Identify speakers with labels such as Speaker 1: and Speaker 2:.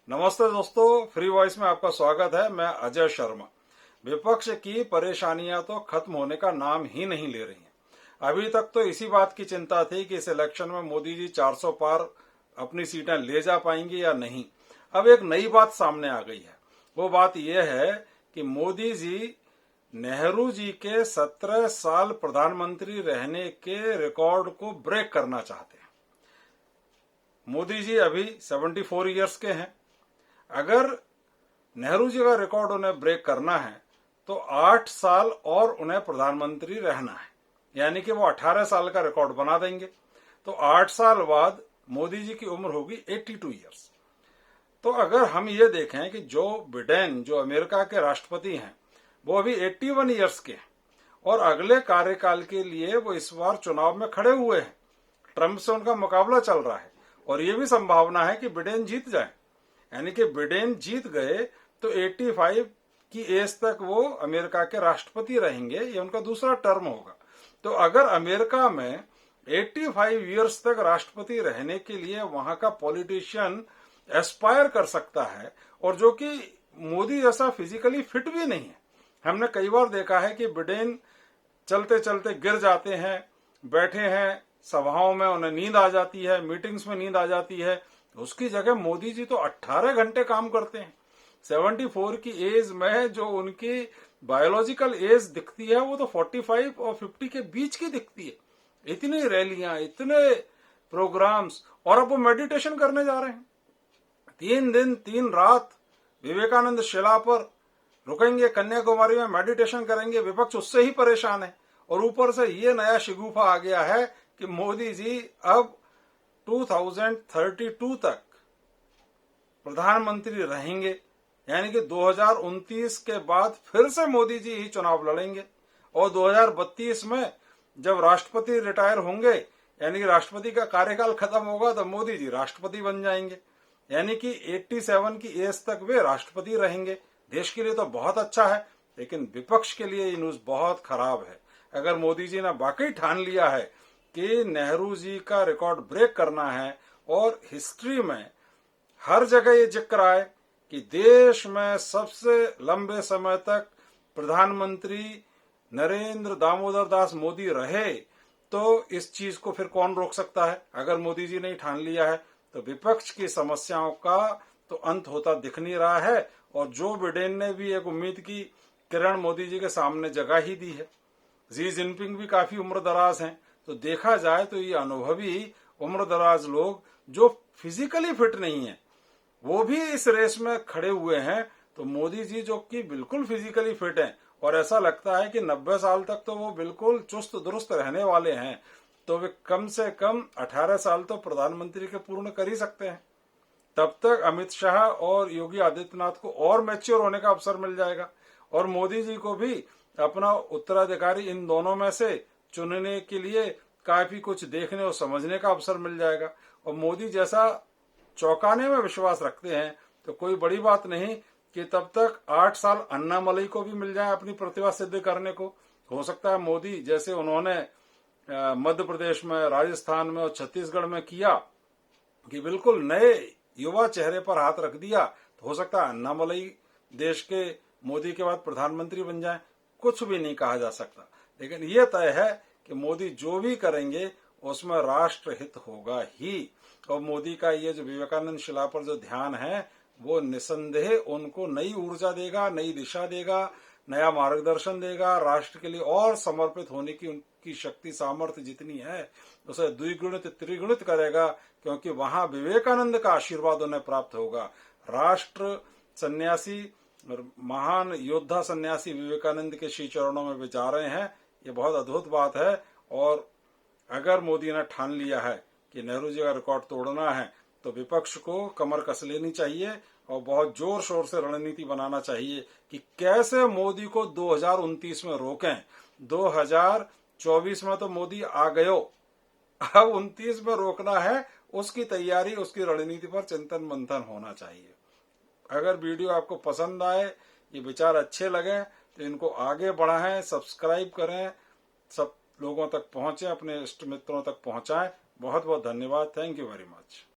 Speaker 1: नमस्ते दोस्तों, free voice में आपका स्वागत है। मैं अजय शर्मा। विपक्ष की परेशानियां तो खत्म होने का नाम ही नहीं ले रही हैं। अभी तक तो इसी बात की चिंता थी कि इस इलेक्शन में मोदी जी 400 पार अपनी सीटें ले जा पाएंगे या नहीं। अब एक नई बात सामने आ गई है। वो बात यह है कि मोदी जी नेहरू जी के 17 साल प्रधानमंत्री रहने के रिकॉर्ड को ब्रेक करना चाहते हैं। मोदी जी अभी 74 ईयर्स के हैं। अगर नेहरू जी का रिकॉर्ड उन्हें ब्रेक करना है तो 8 साल और उन्हें प्रधानमंत्री रहना है, यानी कि वो 18 साल का रिकॉर्ड बना देंगे। तो 8 साल बाद मोदी जी की उम्र होगी 82 ईयर्स। तो अगर हम ये देखें कि जो बिडेन, जो अमेरिका के राष्ट्रपति हैं, वो अभी 81 ईयर्स के हैं और अगले कार्यकाल के लिए वो इस बार चुनाव में खड़े हुए हैं। ट्रंप से उनका मुकाबला चल रहा है और ये भी संभावना है कि बिडेन जीत जाए, यानी कि बिडेन जीत गए तो 85 की एज तक वो अमेरिका के राष्ट्रपति रहेंगे। ये उनका दूसरा टर्म होगा। तो अगर अमेरिका में 85 ईयर्स तक राष्ट्रपति रहने के लिए वहां का पॉलिटिशियन एस्पायर कर सकता है, और जो कि मोदी जैसा फिजिकली फिट भी नहीं है। हमने कई बार देखा है कि बिडेन चलते चलते गिर जाते हैं, बैठे हैं सभाओं में उन्हें नींद आ जाती है, मीटिंग्स में नींद आ जाती है। उसकी जगह मोदी जी तो 18 घंटे काम करते हैं। 74 की एज में जो उनकी बायोलॉजिकल एज दिखती है वो तो 45 और 50 के बीच की दिखती है। इतनी रैलियां, इतने प्रोग्राम्स, और अब वो मेडिटेशन करने जा रहे हैं। 3 दिन 3 रात विवेकानंद शिला पर रुकेंगे, कन्याकुमारी में मेडिटेशन करेंगे। विपक्ष उससे ही परेशान है और ऊपर से ये नया शिगुफा आ गया है कि मोदी जी अब 2032 तक प्रधानमंत्री रहेंगे, यानी कि 2029 के बाद फिर से मोदी जी ही चुनाव लड़ेंगे। और 2032 में जब राष्ट्रपति रिटायर होंगे, यानी कि राष्ट्रपति का कार्यकाल खत्म होगा, तो मोदी जी राष्ट्रपति बन जाएंगे, यानी कि 87 की एज तक वे राष्ट्रपति रहेंगे। देश के लिए तो बहुत अच्छा है, लेकिन विपक्ष के लिए ये न्यूज बहुत खराब है। अगर मोदी जी ने वाकई ठान लिया है कि नेहरू जी का रिकॉर्ड ब्रेक करना है और हिस्ट्री में हर जगह ये जिक्र आए कि देश में सबसे लंबे समय तक प्रधानमंत्री नरेंद्र दामोदर दास मोदी रहे, तो इस चीज को फिर कौन रोक सकता है। अगर मोदी जी ने ठान लिया है तो विपक्ष की समस्याओं का तो अंत होता दिख नहीं रहा है। और जो बिडेन ने भी एक उम्मीद की किरण मोदी जी के सामने जगह ही दी है। जी जिनपिंग भी काफी उम्र दराज हैं। तो देखा जाए तो ये अनुभवी उम्र दराज लोग जो फिजिकली फिट नहीं है वो भी इस रेस में खड़े हुए हैं। तो मोदी जी जो कि बिल्कुल फिजिकली फिट हैं और ऐसा लगता है कि 90 साल तक तो वो बिल्कुल चुस्त दुरुस्त रहने वाले हैं, तो वे कम से कम 18 साल तो प्रधानमंत्री के पूर्ण कर ही सकते हैं। तब तक अमित शाह और योगी आदित्यनाथ को और मैच्योर होने का अवसर मिल जाएगा और मोदी जी को भी अपना उत्तराधिकारी इन दोनों में से चुनने के लिए काफी कुछ देखने और समझने का अवसर मिल जाएगा। और मोदी जैसा चौंकाने में विश्वास रखते हैं तो कोई बड़ी बात नहीं कि तब तक 8 साल अन्नामलई को भी मिल जाए अपनी प्रतिभा सिद्ध करने को। हो सकता है मोदी जैसे उन्होंने मध्य प्रदेश में, राजस्थान में और छत्तीसगढ़ में किया कि बिल्कुल नए युवा चेहरे पर हाथ रख दिया, तो हो सकता है अन्नामलई देश के मोदी के बाद प्रधानमंत्री बन जाए। कुछ भी नहीं कहा जा सकता, लेकिन यह तय है कि मोदी जो भी करेंगे उसमें राष्ट्र हित होगा ही। और मोदी का ये जो विवेकानंद शिला पर जो ध्यान है वो निसंदेह उनको नई ऊर्जा देगा, नई दिशा देगा, नया मार्गदर्शन देगा। राष्ट्र के लिए और समर्पित होने की उनकी शक्ति सामर्थ्य जितनी है उसे द्विगुणित त्रिगुणित करेगा, क्योंकि वहां विवेकानंद का आशीर्वाद उन्हें प्राप्त होगा। राष्ट्र सन्यासी और महान योद्धा सन्यासी विवेकानंद के श्री चरणों में वे जा रहे हैं। ये बहुत अद्भुत बात है। और अगर मोदी ने ठान लिया है कि नेहरू जी का रिकॉर्ड तोड़ना है तो विपक्ष को कमर कस लेनी चाहिए और बहुत जोर शोर से रणनीति बनाना चाहिए कि कैसे मोदी को 2029 में रोकें। 2024 में तो मोदी आ गयो, अब 29 में रोकना है। उसकी तैयारी, उसकी रणनीति पर चिंतन मंथन होना चाहिए। अगर वीडियो आपको पसंद आए, ये विचार अच्छे लगे तो इनको आगे बढ़ाएं, सब्सक्राइब करें, सब लोगों तक पहुंचे, अपने इष्ट मित्रों तक पहुंचाएं। बहुत बहुत धन्यवाद। Thank you very much.